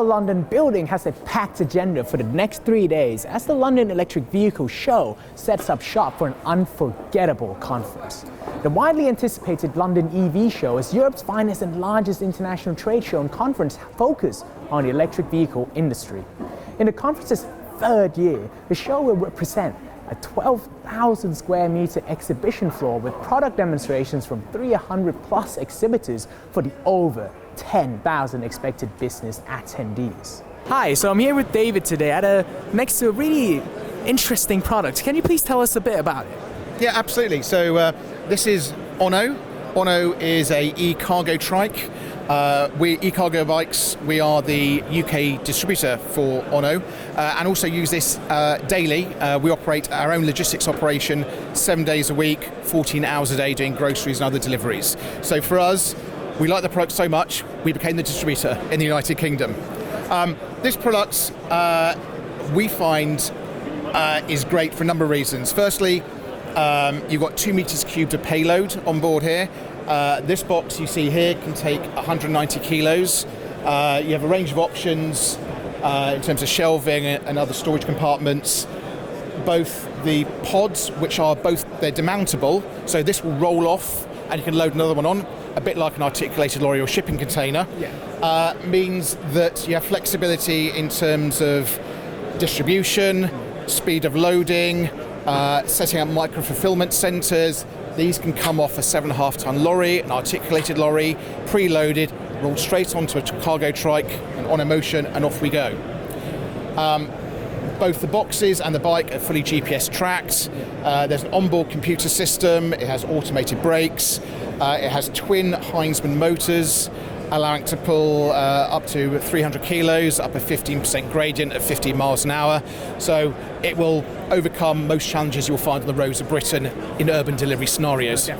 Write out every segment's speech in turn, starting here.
London building has a packed agenda for the next 3 days as the London Electric Vehicle Show sets up shop for an unforgettable conference. The widely anticipated London EV Show is Europe's finest and largest international trade show and conference focused on the electric vehicle industry. In the conference's third year, the show will represent a 12,000 square meter exhibition floor with product demonstrations from 300 plus exhibitors for the over 10,000 expected business attendees. Hi, so I'm here with David today next to a really interesting product. Can you please tell us a bit about it? Yeah, absolutely. So this is Ono. Ono is a e-cargo trike. We're e-cargo bikes. We are the UK distributor for Ono and also use this daily. We operate our own logistics operation 7 days a week, 14 hours a day doing groceries and other deliveries. So for us, we like the product so much, we became the distributor in the United Kingdom. This product we find is great for a number of reasons. Firstly, you've got 2 meters cubed of payload on board here. This box you see here can take 190 kilos. You have a range of options in terms of shelving and other storage compartments. Both the pods, which are they're demountable, so this will roll off and you can load another one on, a bit like an articulated lorry or shipping container. Yeah. Means that you have flexibility in terms of distribution, speed of loading, setting up micro-fulfillment centres. These can come off a 7.5 ton lorry, an articulated lorry, preloaded, roll straight onto a cargo trike, and on a motion, and off we go. Both the boxes and the bike are fully GPS tracked. There's an onboard computer system, it has automated brakes, it has twin Heinzmann motors, allowing to pull up to 300 kilos, up a 15% gradient at 15 miles an hour. So it will overcome most challenges you'll find on the roads of Britain in urban delivery scenarios.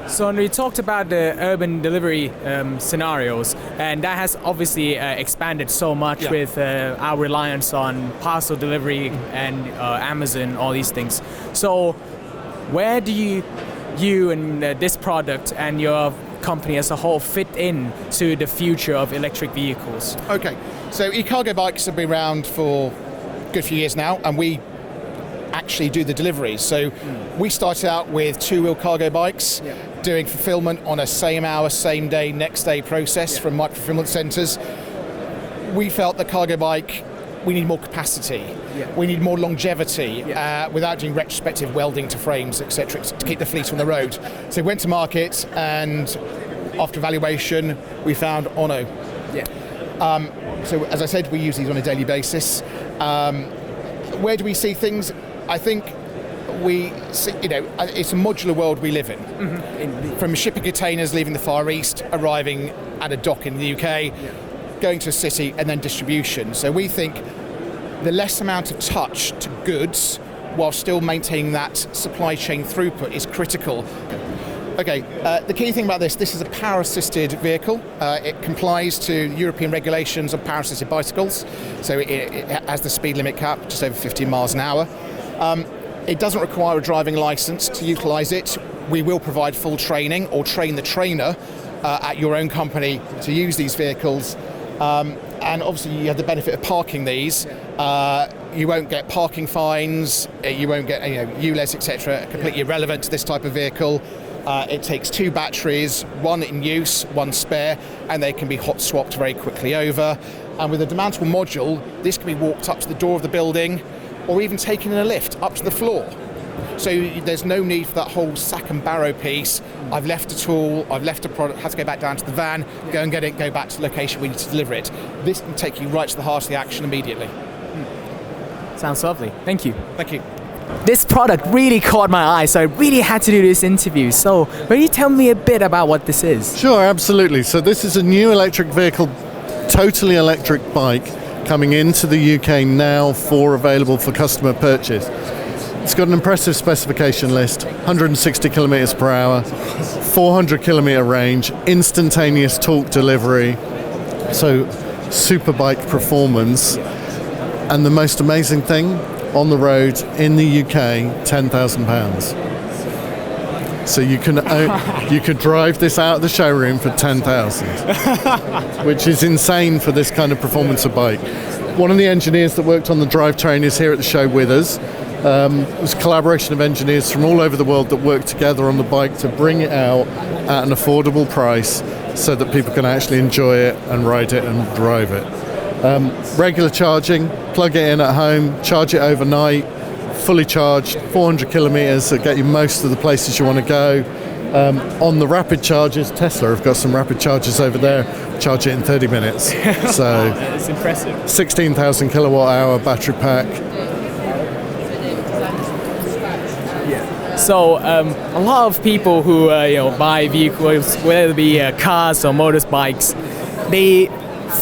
So we talked about the urban delivery scenarios, and that has obviously expanded so much with our reliance on parcel delivery and Amazon, all these things. So where do you and this product and your company as a whole fit in to the future of electric vehicles? Okay, so e-cargo bikes have been around for a good few years now, and we actually do the deliveries. So we started out with 2-wheel cargo bikes, doing fulfillment on a same hour, same day, next day process from micro-fulfillment centres. We felt the cargo bike, we need more capacity, we need more longevity without doing retrospective welding to frames, etc., to keep the fleet on the road. So we went to market, and after evaluation, we found Ono. So as I said, we use these on a daily basis. Where do we see things? I think we see, it's a modular world we live in. From shipping containers leaving the Far East, arriving at a dock in the UK, going to a city, and then distribution. So we think the less amount of touch to goods while still maintaining that supply chain throughput is critical. Okay, the key thing about this is a power-assisted vehicle. It complies to European regulations on power-assisted bicycles, so it has the speed limit cap, just over 15 miles an hour. It doesn't require a driving licence to utilise it. We will provide full training or train the trainer at your own company to use these vehicles. And obviously you have the benefit of parking these. You won't get parking fines, you won't get ULEZ, etc., completely irrelevant to this type of vehicle. It takes 2 batteries, 1 in use, 1 spare, and they can be hot swapped very quickly over. And with a demountable module, this can be walked up to the door of the building or even taken in a lift up to the floor. So there's no need for that whole sack and barrow piece. I've left a tool, I've left a product, had to go back down to the van, go and get it, go back to the location we need to deliver it. This can take you right to the heart of the action immediately. Sounds lovely. Thank you. Thank you. This product really caught my eye, so I really had to do this interview. So will you tell me a bit about what this is? Sure, absolutely. So this is a new electric vehicle, totally electric bike, coming into the UK now available for customer purchase. It's got an impressive specification list, 160 kilometers per hour, 400 kilometer range, instantaneous torque delivery, so super bike performance. And the most amazing thing, on the road in the UK, £10,000. So you could drive this out of the showroom for 10,000, which is insane for this kind of performance of bike. One of the engineers that worked on the drivetrain is here at the show with us. It was a collaboration of engineers from all over the world that worked together on the bike to bring it out at an affordable price so that people can actually enjoy it and ride it and drive it. Regular charging, plug it in at home, charge it overnight, fully charged, 400 kilometers that get you most of the places you want to go. On the rapid chargers, Tesla have got some rapid chargers over there, charge it in 30 minutes. So That's impressive. 16,000 kilowatt hour battery pack. So a lot of people who buy vehicles, whether it be cars or motorbikes, they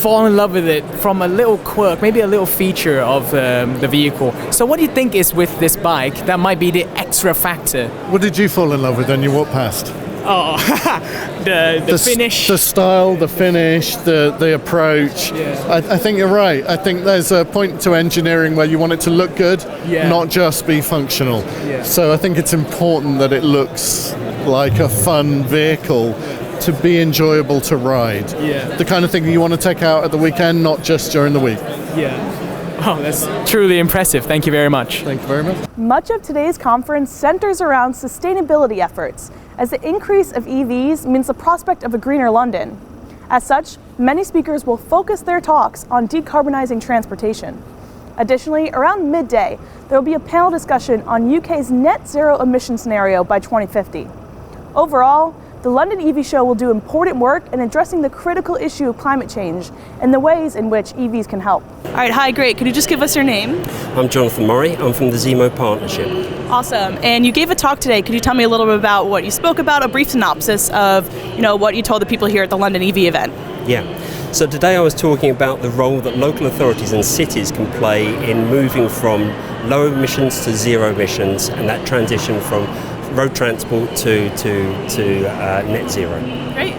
fall in love with it from a little quirk, maybe a little feature of the vehicle. So what do you think is with this bike that might be the extra factor? What did you fall in love with when you walked past? Oh, the finish. The style, the finish, the approach. Yeah. I think you're right. I think there's a point to engineering where you want it to look good, not just be functional. Yeah. So I think it's important that it looks like a fun vehicle to be enjoyable to ride. Yeah. The kind of thing you want to take out at the weekend, not just during the week. Yeah. Oh, that's truly impressive. Thank you very much. Thank you very much. Much of today's conference centers around sustainability efforts, as the increase of EVs means the prospect of a greener London. As such, many speakers will focus their talks on decarbonizing transportation. Additionally, around midday, there will be a panel discussion on UK's net zero emission scenario by 2050. Overall, the London EV Show will do important work in addressing the critical issue of climate change and the ways in which EVs can help. All right, hi, great. Could you just give us your name? I'm Jonathan Murray. I'm from the Zemo Partnership. Awesome. And you gave a talk today. Could you tell me a little bit about what you spoke about, a brief synopsis of, what you told the people here at the London EV event? Yeah. So today I was talking about the role that local authorities and cities can play in moving from low emissions to zero emissions, and that transition from road transport to net zero. Great.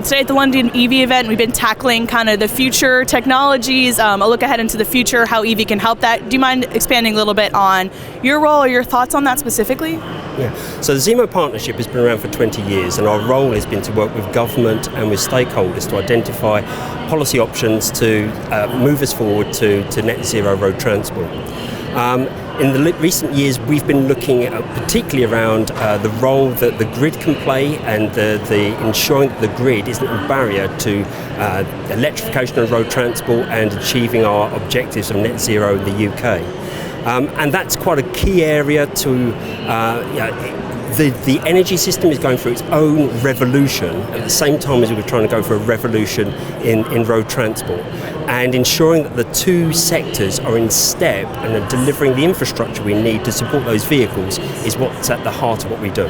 Today at the London EV event, we've been tackling kind of the future technologies, a look ahead into the future, how EV can help that. Do you mind expanding a little bit on your role or your thoughts on that specifically? Yeah. So the Zemo Partnership has been around for 20 years, and our role has been to work with government and with stakeholders to identify policy options to move us forward to net zero road transport. In the recent years, we've been looking at particularly around the role that the grid can play and the ensuring that the grid isn't a barrier to electrification of road transport and achieving our objectives of net zero in the UK. And that's quite a key area to the energy system is going through its own revolution at the same time as we're trying to go for a revolution in road transport. And ensuring that the two sectors are in step and are delivering the infrastructure we need to support those vehicles is what's at the heart of what we do.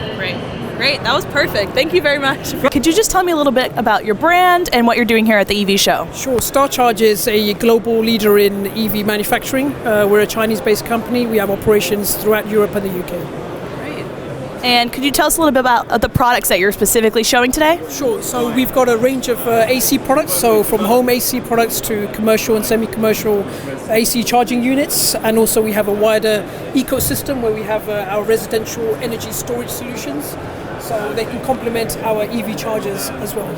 Great, that was perfect. Thank you very much. Could you just tell me a little bit about your brand and what you're doing here at the EV show? Sure. StarCharge is a global leader in EV manufacturing. We're a Chinese-based company. We have operations throughout Europe and the UK. And could you tell us a little bit about the products that you're specifically showing today? Sure. So we've got a range of AC products, so from home AC products to commercial and semi-commercial AC charging units, and also we have a wider ecosystem where we have our residential energy storage solutions, so they can complement our EV chargers as well.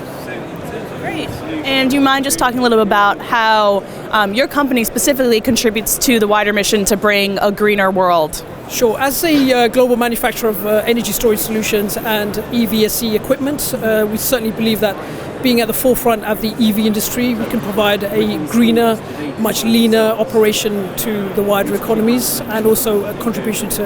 Great. And do you mind just talking a little bit about how your company specifically contributes to the wider mission to bring a greener world? Sure. As a global manufacturer of energy storage solutions and EVSE equipment, we certainly believe that being at the forefront of the EV industry, we can provide a greener, much leaner operation to the wider economies, and also a contribution to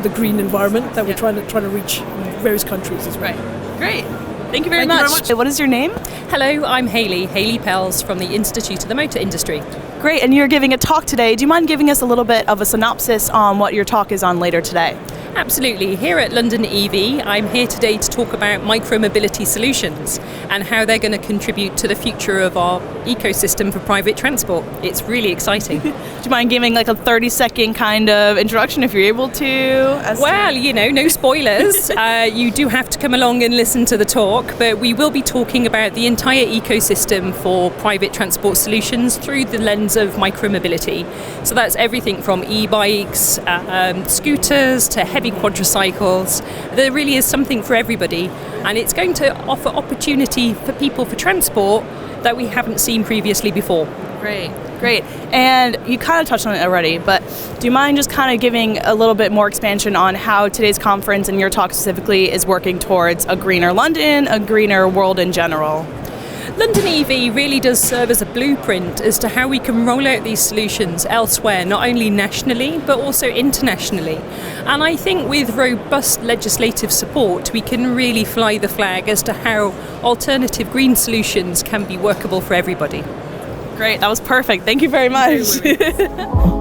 the green environment that we're trying to reach in various countries as well. Right. Great. Thank you very much. What is your name? Hello, I'm Hayley Pells from the Institute of the Motor Industry. Great, and you're giving a talk today. Do you mind giving us a little bit of a synopsis on what your talk is on later today? Absolutely. Here at London EV, I'm here today to talk about micromobility solutions and how they're going to contribute to the future of our ecosystem for private transport. It's really exciting. Do you mind giving like a 30-second kind of introduction if you're able to? Well, no spoilers. You do have to come along and listen to the talk, but we will be talking about the entire ecosystem for private transport solutions through the lens of micromobility. So that's everything from e-bikes, scooters to heavy heavy quadricycles. There really is something for everybody, and it's going to offer opportunity for people for transport that we haven't seen previously before. Great. And you kind of touched on it already, but do you mind just kind of giving a little bit more expansion on how today's conference and your talk specifically is working towards a greener London, a greener world in general? London EV really does serve as a blueprint as to how we can roll out these solutions elsewhere, not only nationally but also internationally. And I think with robust legislative support we can really fly the flag as to how alternative green solutions can be workable for everybody. Great, that was perfect. Thank you very much.